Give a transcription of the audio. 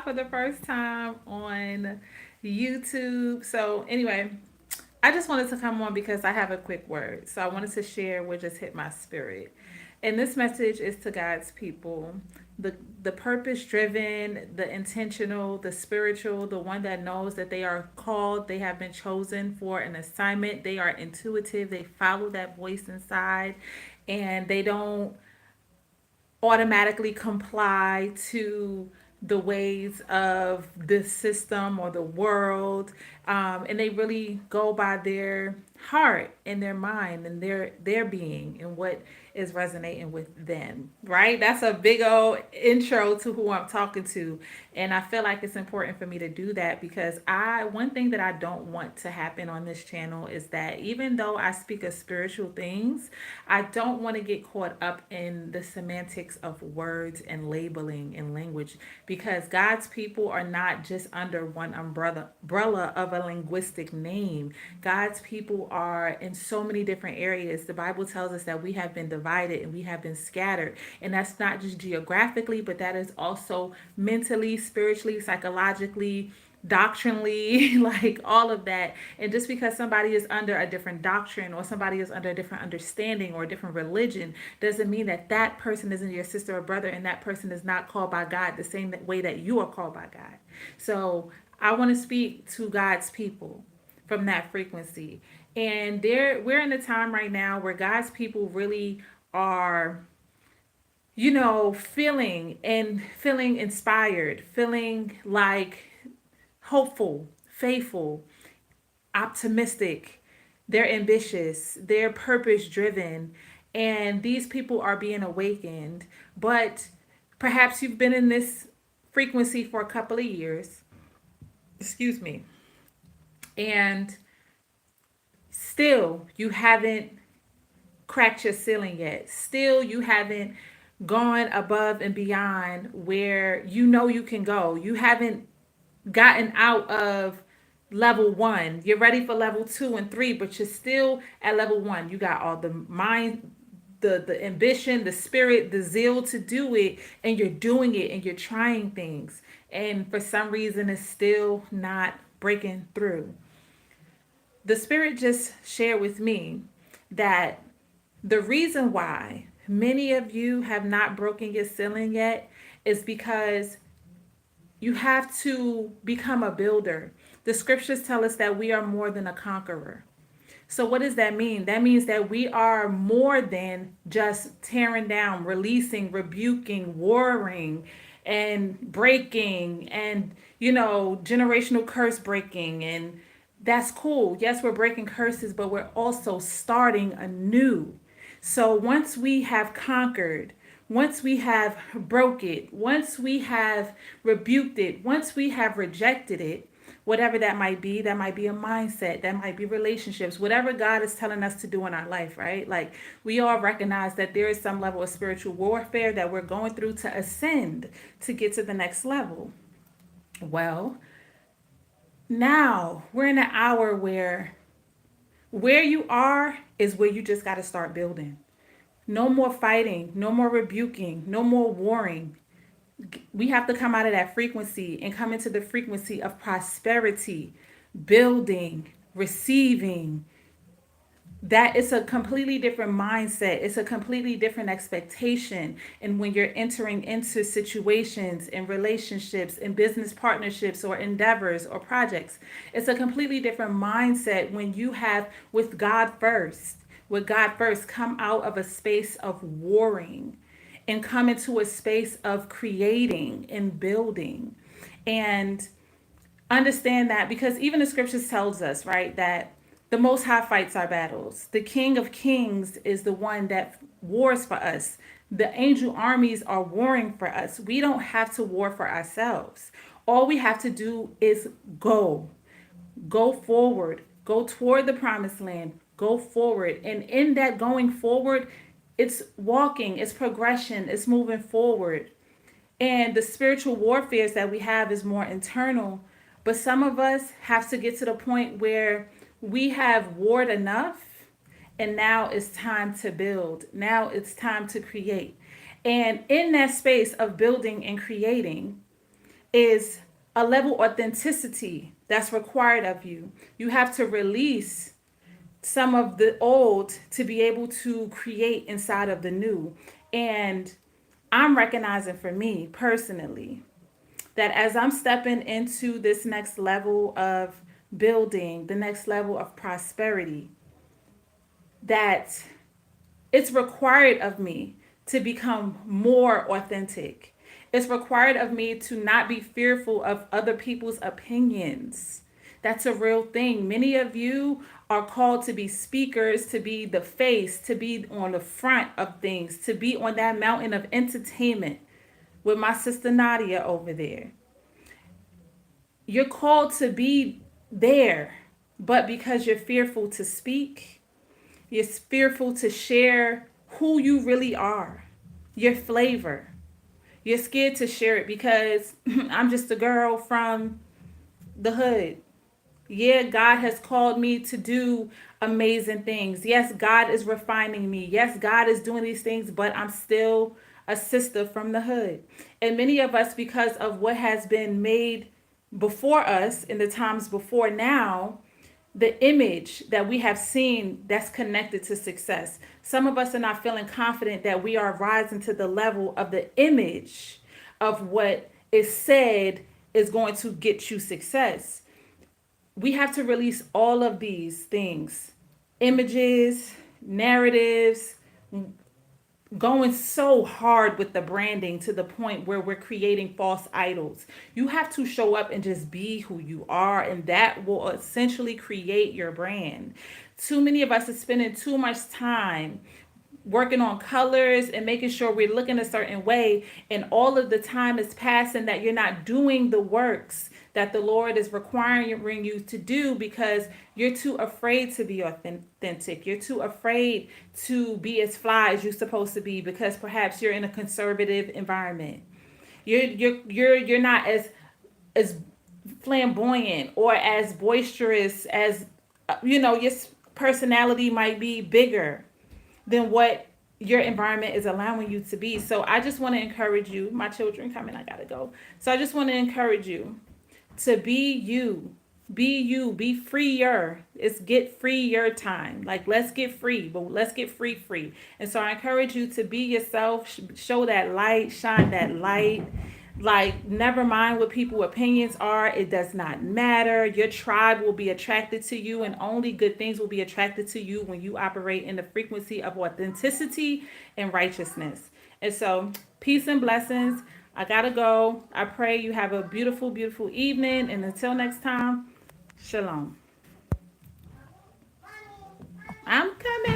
for the first time on YouTube. So, anyway, I just wanted to come on because I have a quick word. So, I wanted to share what just hit my spirit. And this message is to God's people, the purpose driven, the intentional, the spiritual, the one that knows that they are called, they have been chosen for an assignment, they are intuitive, they follow that voice inside, and they don't automatically comply to the ways of the system or the world, and they really go by their heart and their mind and their being and what is resonating with them, right? That's a big old intro to who I'm talking to. And I feel like it's important for me to do that because one thing that I don't want to happen on this channel is that even though I speak of spiritual things, I don't want to get caught up in the semantics of words and labeling and language, because God's people are not just under one umbrella of a linguistic name. God's people are in so many different areas. The Bible tells us that we have been divided and we have been scattered. And that's not just geographically, but that is also mentally, spiritually, psychologically, doctrinally, like all of that. And just because somebody is under a different doctrine or somebody is under a different understanding or a different religion doesn't mean that that person isn't your sister or brother, and that person is not called by God the same way that you are called by God. So I want to speak to God's people from that frequency. And we're in a time right now where God's people really are, feeling inspired, feeling like hopeful, faithful, optimistic. They're ambitious, they're purpose driven, and these people are being awakened. But perhaps you've been in this frequency for a couple of years, excuse me, and still you haven't cracked your ceiling yet. Still, you haven't gone above and beyond where you know you can go. You haven't gotten out of level one. You're ready for level two and three, but you're still at level one. You got all the mind, the ambition, the spirit, the zeal to do it, and you're doing it and you're trying things. And for some reason it's still not breaking through. The spirit just shared with me that the reason why many of you have not broken your ceiling yet is because you have to become a builder. The scriptures tell us that we are more than a conqueror. So, what does that mean? That means that we are more than just tearing down, releasing, rebuking, warring, and breaking, and, generational curse breaking. And that's cool. Yes, we're breaking curses, but we're also starting anew. So once we have conquered, once we have broke it, once we have rebuked it, once we have rejected it, whatever that might be a mindset, that might be relationships, whatever God is telling us to do in our life, right? Like, we all recognize that there is some level of spiritual warfare that we're going through to ascend, to get to the next level. Well, now we're in an hour where you are is where you just got to start building. No more fighting, no more rebuking, no more warring. We have to come out of that frequency and come into the frequency of prosperity, building, receiving. That is a completely different mindset. It's a completely different expectation. And when you're entering into situations and relationships and business partnerships or endeavors or projects, it's a completely different mindset when you have with God first. With God first, come out of a space of warring and come into a space of creating and building. And understand that, because even the scriptures tells us, right, that the most high fights our battles. The King of Kings is the one that wars for us. The angel armies are warring for us. We don't have to war for ourselves. All we have to do is go forward, go toward the promised land, go forward. And in that going forward, it's walking, it's progression, it's moving forward. And the spiritual warfares that we have is more internal. But some of us have to get to the point where we have warred enough, and now it's time to build. Now it's time to create. And in that space of building and creating, is a level of authenticity that's required of you. You have to release some of the old to be able to create inside of the new. And I'm recognizing for me personally that as I'm stepping into this next level of building, the next level of prosperity, that it's required of me to become more authentic. It's required of me to not be fearful of other people's opinions. That's a real thing. Many of you are called to be speakers, to be the face, to be on the front of things, to be on that mountain of entertainment with my sister Nadia over there. You're called to be there, but because you're fearful to speak, you're fearful to share who you really are, your flavor. You're scared to share it because I'm just a girl from the hood. Yeah, God has called me to do amazing things. Yes, God is refining me. Yes, God is doing these things, but I'm still a sister from the hood. And many of us, because of what has been made before us in the times before now, the image that we have seen that's connected to success. Some of us are not feeling confident that we are rising to the level of the image of what is said is going to get you success. We have to release all of these things, images, narratives, going so hard with the branding to the point where we're creating false idols. You have to show up and just be who you are, and that will essentially create your brand. Too many of us are spending too much time working on colors and making sure we're looking a certain way, and all of the time is passing that you're not doing the works that the Lord is requiring you to do because you're too afraid to be authentic. You're too afraid to be as fly as you're supposed to be because perhaps you're in a conservative environment. You're not as flamboyant or as boisterous as your personality might be bigger than what your environment is allowing you to be. So I just want to encourage you. My children coming, I gotta go. So I just want to encourage you to be you. Be you. Be freer. It's get free your time. Like let's get free, but let's get free. And so I encourage you to be yourself. Show that light. Shine that light. Like, never mind what people's opinions are. It does not matter. Your tribe will be attracted to you, and only good things will be attracted to you when you operate in the frequency of authenticity and righteousness. And so, peace and blessings. I gotta go. I pray you have a beautiful, beautiful evening. And until next time, shalom. I'm coming.